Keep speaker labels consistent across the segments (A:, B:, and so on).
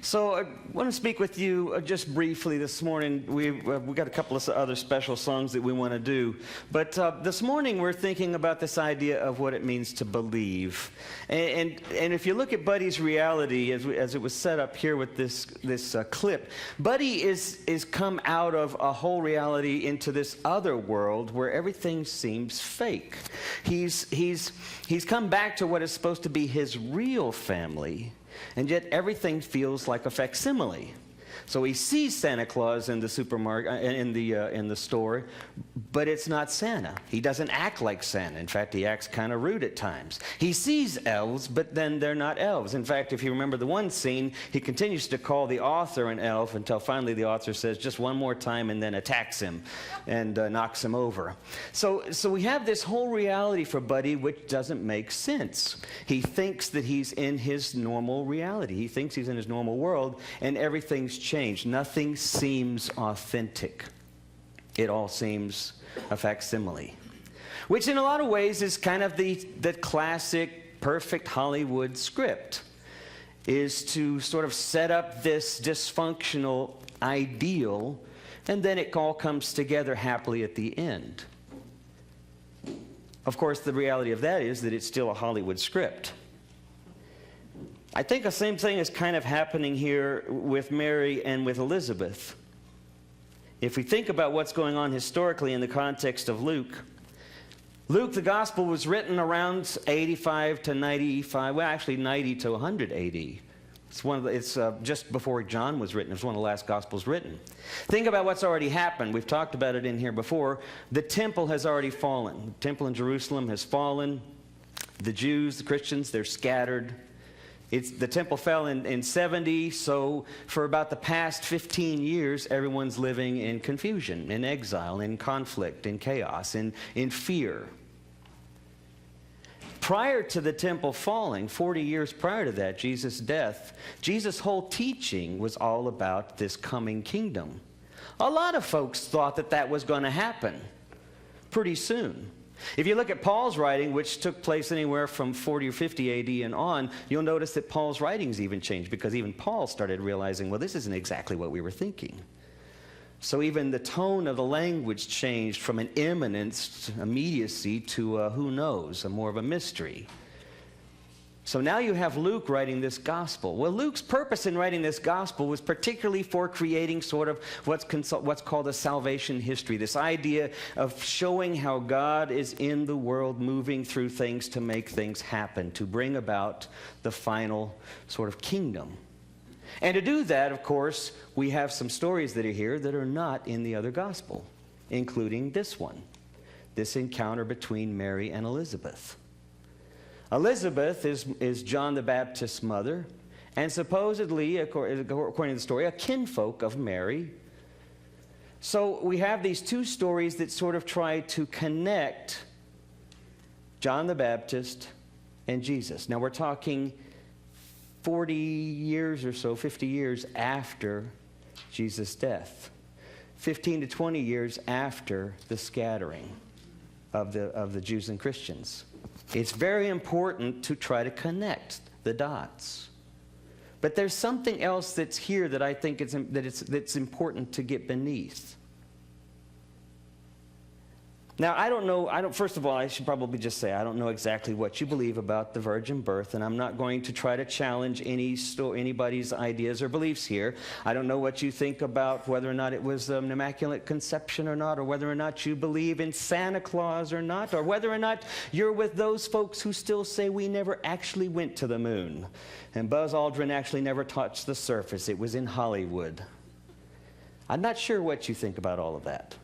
A: So I want to speak with you just briefly this morning. We've got a couple of other special songs that we want to do. But this morning we're thinking about this idea of what it means to believe. And if you look at Buddy's reality as it was set up here with this clip, Buddy is come out of a whole reality into this other world where everything seems fake. He's come back to what is supposed to be his real family. And yet everything feels like a facsimile. So he sees Santa Claus in the supermarket, in the store, but it's not Santa. He doesn't act like Santa. In fact, he acts kind of rude at times. He sees elves, but then they're not elves. In fact, if you remember the one scene, he continues to call the author an elf until finally the author says just one more time and then attacks him and knocks him over. So we have this whole reality for Buddy which doesn't make sense. He thinks that he's in his normal reality. He thinks he's in his normal world, and everything's changed. Nothing seems authentic. It all seems a facsimile, which in a lot of ways is kind of the classic perfect Hollywood script, is to sort of set up this dysfunctional ideal, and then it all comes together happily at the end. Of course, the reality of that is that it's still a Hollywood script. I think the same thing is kind of happening here with Mary and with Elizabeth. If we think about what's going on historically in the context of Luke, the gospel was written around 85 to 95, well actually 90 to 100 AD. It's just before John was written. It was one of the last gospels written. Think about what's already happened. We've talked about it in here before. The temple has already fallen. The temple in Jerusalem has fallen. The Jews, the Christians, they're scattered. The temple fell in 70, so for about the past 15 years, everyone's living in confusion, in exile, in conflict, in chaos, in fear. Prior to the temple falling, 40 years prior to that, Jesus' death, Jesus' whole teaching was all about this coming kingdom. A lot of folks thought that was going to happen pretty soon. If you look at Paul's writing, which took place anywhere from 40 or 50 AD and on, you'll notice that Paul's writings even changed, because even Paul started realizing, well, this isn't exactly what we were thinking. So even the tone of the language changed from an imminence, immediacy, to who knows, more of a mystery. So now you have Luke writing this gospel. Well, Luke's purpose in writing this gospel was particularly for creating sort of what's called a salvation history, this idea of showing how God is in the world, moving through things to make things happen, to bring about the final sort of kingdom. And to do that, of course, we have some stories that are here that are not in the other gospel, including this one, this encounter between Mary and Elizabeth. Elizabeth is John the Baptist's mother, and supposedly, according to the story, a kinfolk of Mary. So we have these two stories that sort of try to connect John the Baptist and Jesus. Now we're talking 40 years or so, 50 years after Jesus' death, 15 to 20 years after the scattering of the Jews and Christians. It's very important to try to connect the dots. But there's something else that's here that I think that's important to get beneath. Now, first of all, I should probably just say I don't know exactly what you believe about the virgin birth, and I'm not going to try to challenge anybody's ideas or beliefs here. I don't know what you think about whether or not it was an immaculate conception or not, or whether or not you believe in Santa Claus or not, or whether or not you're with those folks who still say we never actually went to the moon, and Buzz Aldrin actually never touched the surface. It was in Hollywood. I'm not sure what you think about all of that.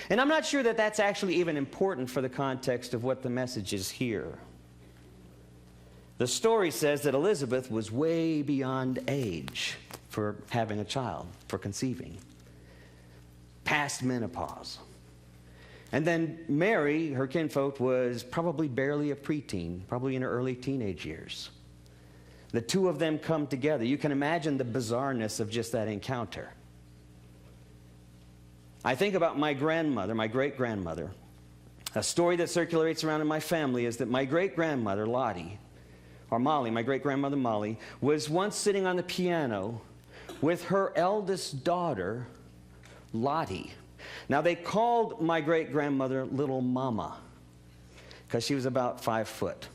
A: And I'm not sure that that's actually even important for the context of what the message is here. The story says that Elizabeth was way beyond age for having a child, for conceiving, past menopause. And then Mary, her kinfolk, was probably barely a preteen, probably in her early teenage years. The two of them come together. You can imagine the bizarreness of just that encounter. I think about my grandmother, my great-grandmother. A story that circulates around in my family is that my great-grandmother, Lottie, or Molly, my great-grandmother Molly, was once sitting on the piano with her eldest daughter, Lottie. Now, they called my great-grandmother Little Mama because she was about 5 foot.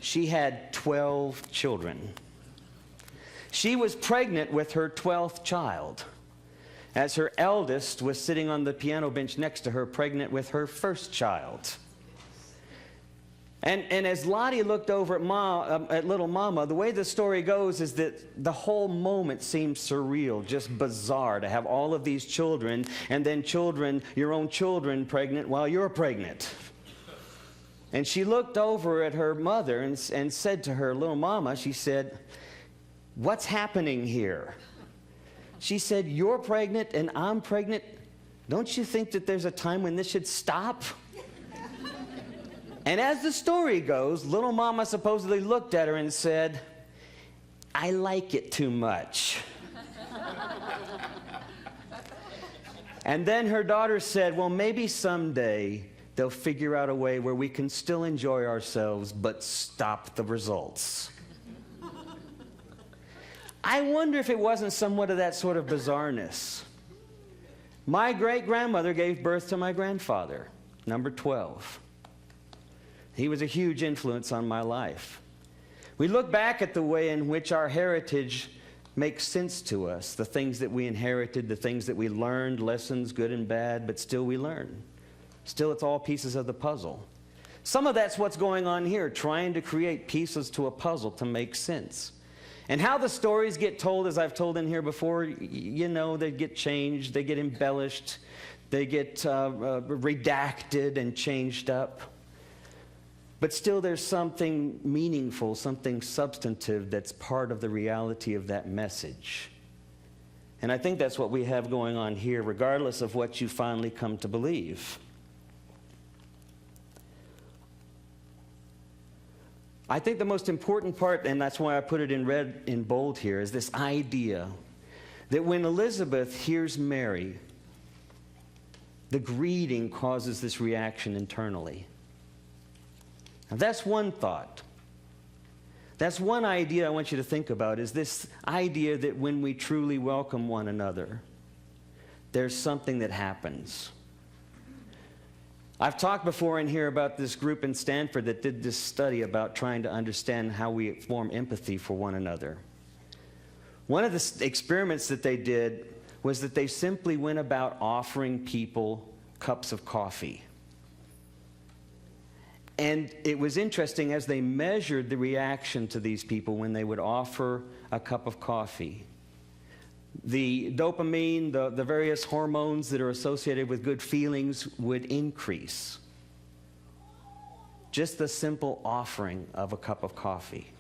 A: She had 12 children. She was pregnant with her 12th child, as her eldest was sitting on the piano bench next to her, pregnant with her first child. And as Lottie looked over at Little Mama, the way the story goes is that the whole moment seemed surreal, just bizarre, to have all of these children, and then children, your own children, pregnant while you're pregnant. And she looked over at her mother and said to her, Little Mama, she said, "What's happening here?" She said, "You're pregnant and I'm pregnant. Don't you think that there's a time when this should stop?" And as the story goes, Little Mama supposedly looked at her and said, "I like it too much." And then her daughter said, "Well, maybe someday they'll figure out a way where we can still enjoy ourselves but stop the results." I wonder if it wasn't somewhat of that sort of bizarreness. My great-grandmother gave birth to my grandfather, number 12. He was a huge influence on my life. We look back at the way in which our heritage makes sense to us, the things that we inherited, the things that we learned, lessons, good and bad, but still we learn. Still, it's all pieces of the puzzle. Some of that's what's going on here, trying to create pieces to a puzzle to make sense. And how the stories get told, as I've told in here before, you know, they get changed, they get embellished, they get redacted and changed up. But still, there's something meaningful, something substantive that's part of the reality of that message. And I think that's what we have going on here, regardless of what you finally come to believe. I think the most important part, and that's why I put it in red in bold here, is this idea that when Elizabeth hears Mary, the greeting causes this reaction internally. Now, that's one thought. That's one idea I want you to think about, is this idea that when we truly welcome one another, there's something that happens. I've talked before in here about this group in Stanford that did this study about trying to understand how we form empathy for one another. One of the experiments that they did was that they simply went about offering people cups of coffee. And it was interesting as they measured the reaction to these people when they would offer a cup of coffee. The dopamine, the various hormones that are associated with good feelings would increase. Just the simple offering of a cup of coffee.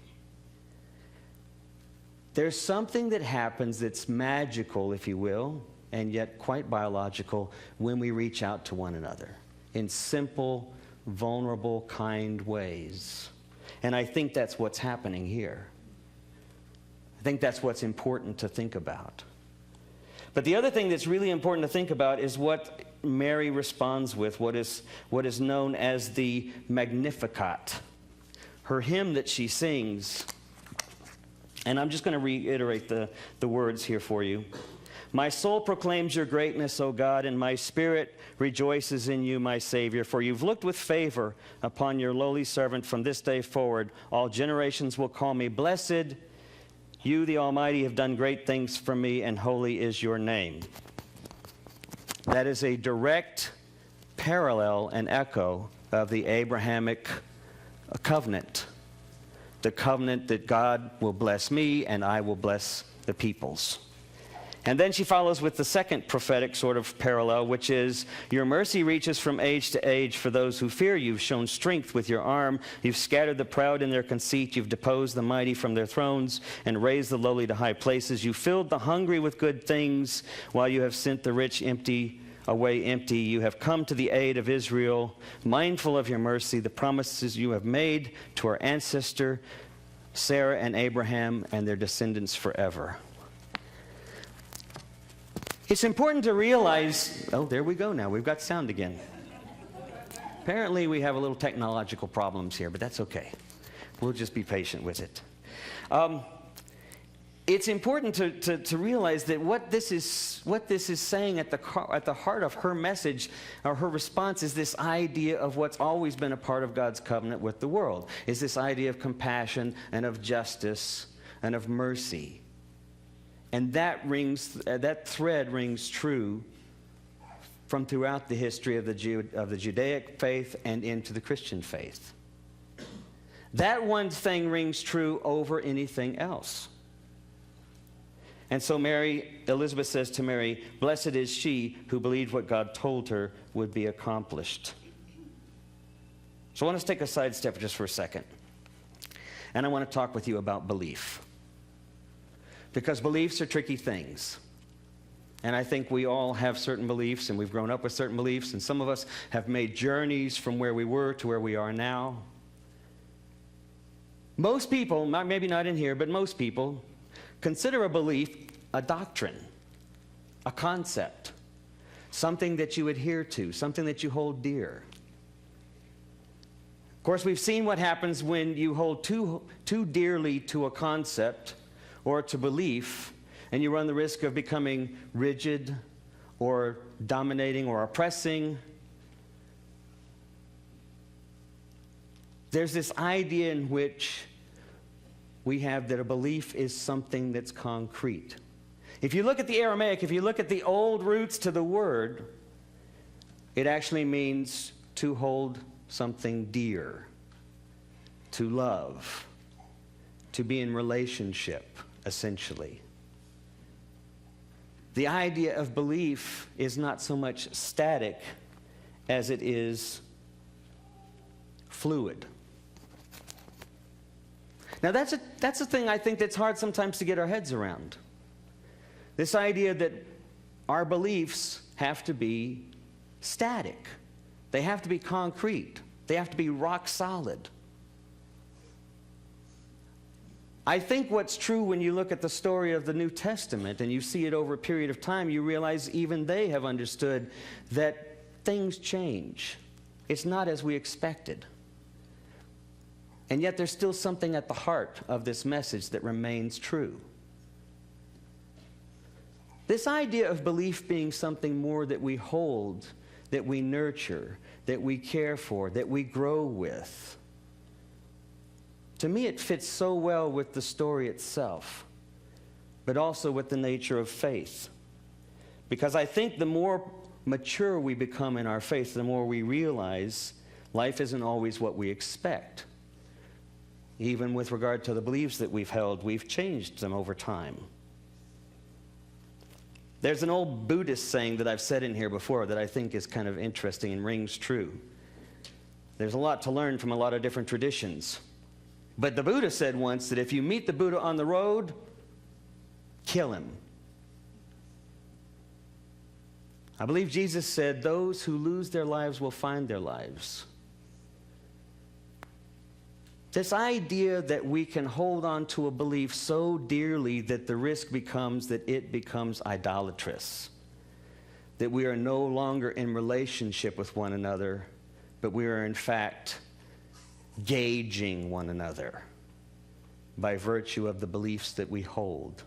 A: There's something that happens that's magical, if you will, and yet quite biological when we reach out to one another in simple, vulnerable, kind ways. And I think that's what's happening here. I think that's what's important to think about. But the other thing that's really important to think about is what Mary responds with, what is known as the Magnificat, her hymn that she sings. And I'm just going to reiterate the words here for you. My soul proclaims your greatness, O God, and my spirit rejoices in you, my Savior. For you've looked with favor upon your lowly servant. From this day forward, all generations will call me blessed. You, the Almighty, have done great things for me, and holy is your name. That is a direct parallel and echo of the Abrahamic covenant. The covenant that God will bless me and I will bless the peoples. And then she follows with the second prophetic sort of parallel, which is, your mercy reaches from age to age for those who fear you. You've shown strength with your arm. You've scattered the proud in their conceit. You've deposed the mighty from their thrones and raised the lowly to high places. You filled the hungry with good things while you have sent the rich away empty. You have come to the aid of Israel, mindful of your mercy, the promises you have made to our ancestor Sarah and Abraham and their descendants forever. It's important to realize, oh, there we go now. We've got sound again. Apparently, we have a little technological problems here, but that's okay. We'll just be patient with it. It's important to realize that what this is saying at the heart of her message or her response is this idea of what's always been a part of God's covenant with the world, is this idea of compassion and of justice and of mercy. And that thread rings true from throughout the history of the Judaic faith and into the Christian faith. That one thing rings true over anything else. And so Elizabeth says to Mary, "Blessed is she who believed what God told her would be accomplished." So I want to take a sidestep just for a second. And I want to talk with you about belief. Because beliefs are tricky things. And I think we all have certain beliefs, and we've grown up with certain beliefs, and some of us have made journeys from where we were to where we are now. Most people, maybe not in here, but most people, consider a belief a doctrine, a concept, something that you adhere to, something that you hold dear. Of course, we've seen what happens when you hold too dearly to a concept or to belief, and you run the risk of becoming rigid or dominating or oppressing. There's this idea in which we have that a belief is something that's concrete. If you look at the Aramaic, if you look at the old roots to the word, it actually means to hold something dear, to love, to be in relationship, essentially. The idea of belief is not so much static as it is fluid. Now that's a thing I think that's hard sometimes to get our heads around. This idea that our beliefs have to be static. They have to be concrete. They have to be rock solid. I think what's true when you look at the story of the New Testament and you see it over a period of time, you realize even they have understood that things change. It's not as we expected. And yet there's still something at the heart of this message that remains true. This idea of belief being something more that we hold, that we nurture, that we care for, that we grow with. To me, it fits so well with the story itself, but also with the nature of faith. Because I think the more mature we become in our faith, the more we realize life isn't always what we expect. Even with regard to the beliefs that we've held, we've changed them over time. There's an old Buddhist saying that I've said in here before that I think is kind of interesting and rings true. There's a lot to learn from a lot of different traditions. But the Buddha said once that if you meet the Buddha on the road, kill him. I believe Jesus said, "Those who lose their lives will find their lives." This idea that we can hold on to a belief so dearly that the risk becomes that it becomes idolatrous, that we are no longer in relationship with one another, but we are in fact gauging one another by virtue of the beliefs that we hold.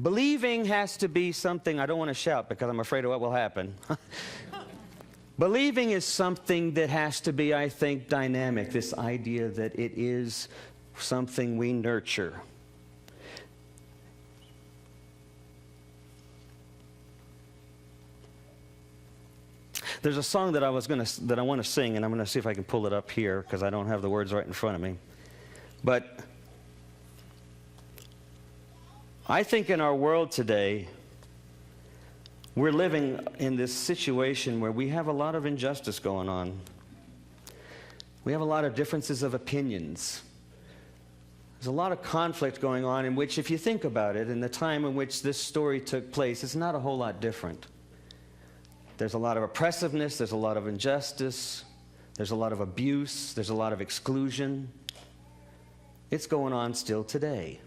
A: Believing has to be something, I don't want to shout because I'm afraid of what will happen. Believing is something that has to be, I think, dynamic, this idea that it is something we nurture. There's a song that I want to sing, and I'm going to see if I can pull it up here because I don't have the words right in front of me. But I think in our world today, we're living in this situation where we have a lot of injustice going on. We have a lot of differences of opinions. There's a lot of conflict going on in which, if you think about it, in the time in which this story took place, it's not a whole lot different. There's a lot of oppressiveness, there's a lot of injustice, there's a lot of abuse, there's a lot of exclusion. It's going on still today.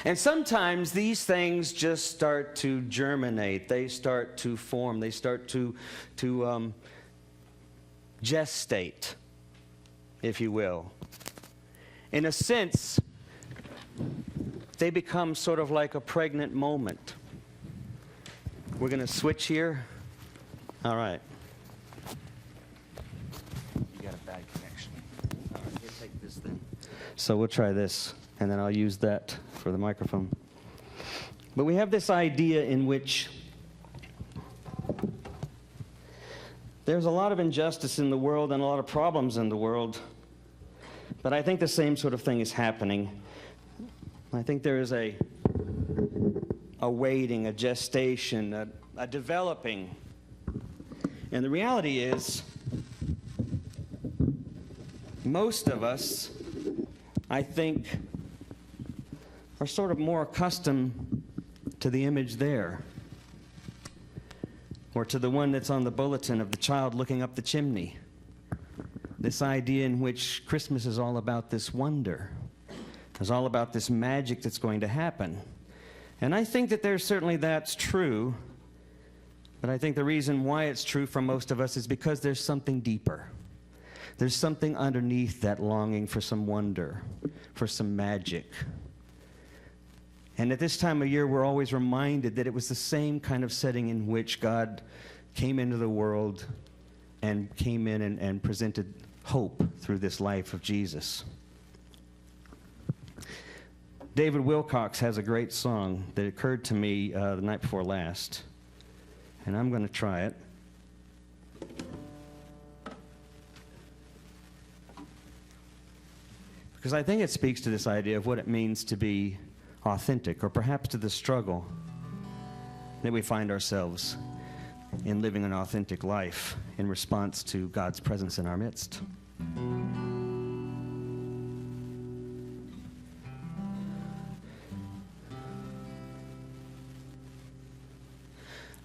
A: And sometimes these things just start to germinate. They start to form. They start to gestate. if you will. In a sense, they become sort of like a pregnant moment. We're going to switch here. All right. You got a bad connection. All right, we'll take this then. So we'll try this, and then I'll use that for the microphone. But we have this idea in which there's a lot of injustice in the world and a lot of problems in the world. But I think the same sort of thing is happening. I think there is a waiting, a gestation, a developing. And the reality is, most of us, I think, are sort of more accustomed to the image there, or to the one that's on the bulletin of the child looking up the chimney. This idea in which Christmas is all about this wonder. It's all about this magic that's going to happen. And I think that that's true, but I think the reason why it's true for most of us is because there's something deeper. There's something underneath that longing for some wonder, for some magic. And at this time of year, we're always reminded that it was the same kind of setting in which God came into the world and came in and presented hope through this life of Jesus. David Wilcox has a great song that occurred to me the night before last, and I'm going to try it. Because I think it speaks to this idea of what it means to be authentic, or perhaps to the struggle that we find ourselves in living an authentic life in response to God's presence in our midst.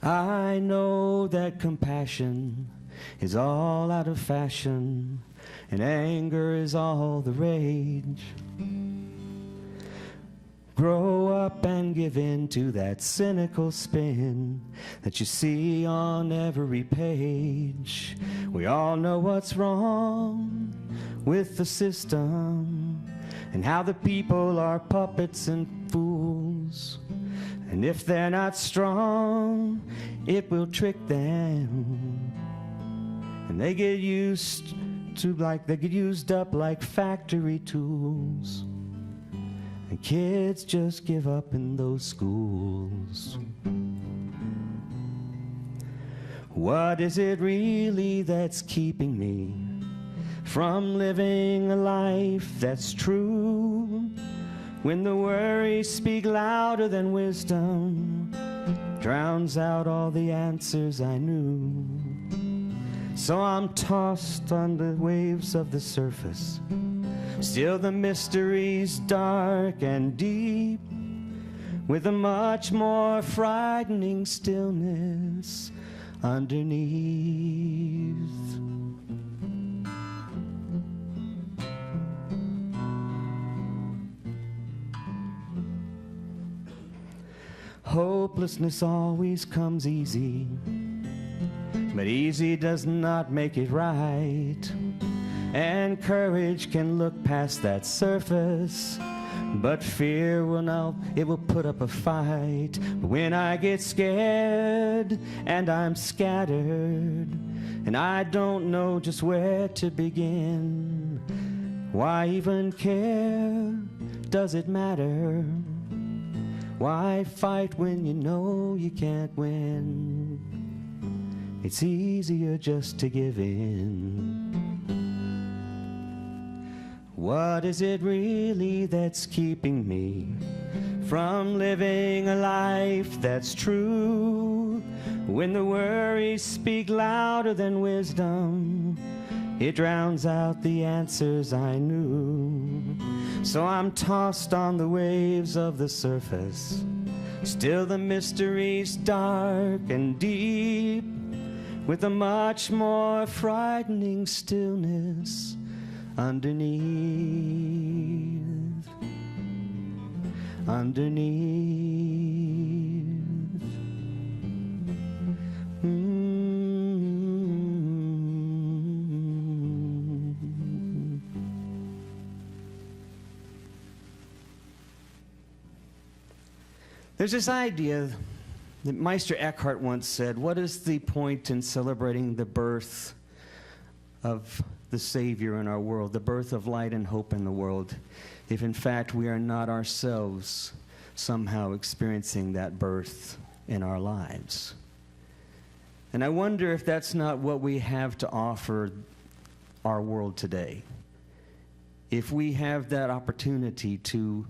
A: I know that compassion is all out of fashion, and anger is all the rage. Grow up and give in to that cynical spin that you see on every page. We all know what's wrong with the system and how the people are puppets and fools. And if they're not strong, it will trick them. And they get used up like factory tools. And kids just give up in those schools. What is it really that's keeping me from living a life that's true? When the worries speak louder than wisdom, drowns out all the answers I knew. So I'm tossed on the waves of the surface. Still the mystery's dark and deep, with a much more frightening stillness underneath. Hopelessness always comes easy, but easy does not make it right. And courage can look past that surface, but fear will put up a fight. But when I get scared and I'm scattered and I don't know just where to begin, why even care? Does it matter? Why fight when you know you can't win? It's easier just to give in. What is it really that's keeping me from living a life that's true? When the worries speak louder than wisdom, it drowns out the answers I knew. So I'm tossed on the waves of the surface. Still the mystery's dark and deep, with a much more frightening stillness underneath. There's this idea that Meister Eckhart once said, what is the point in celebrating the birth of the Savior in our world, the birth of light and hope in the world, if in fact we are not ourselves somehow experiencing that birth in our lives? And I wonder if that's not what we have to offer our world today. If we have that opportunity to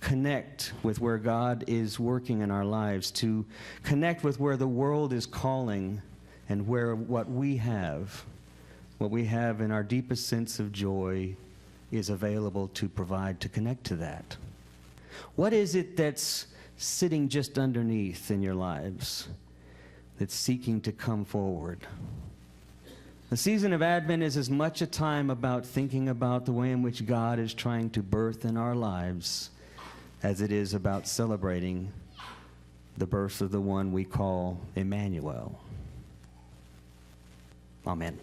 A: connect with where God is working in our lives, to connect with where the world is calling, and where what we have in our deepest sense of joy is available to provide to connect to that. What is it that's sitting just underneath in your lives that's seeking to come forward? The season of Advent is as much a time about thinking about the way in which God is trying to birth in our lives as it is about celebrating the birth of the one we call Emmanuel. Amen.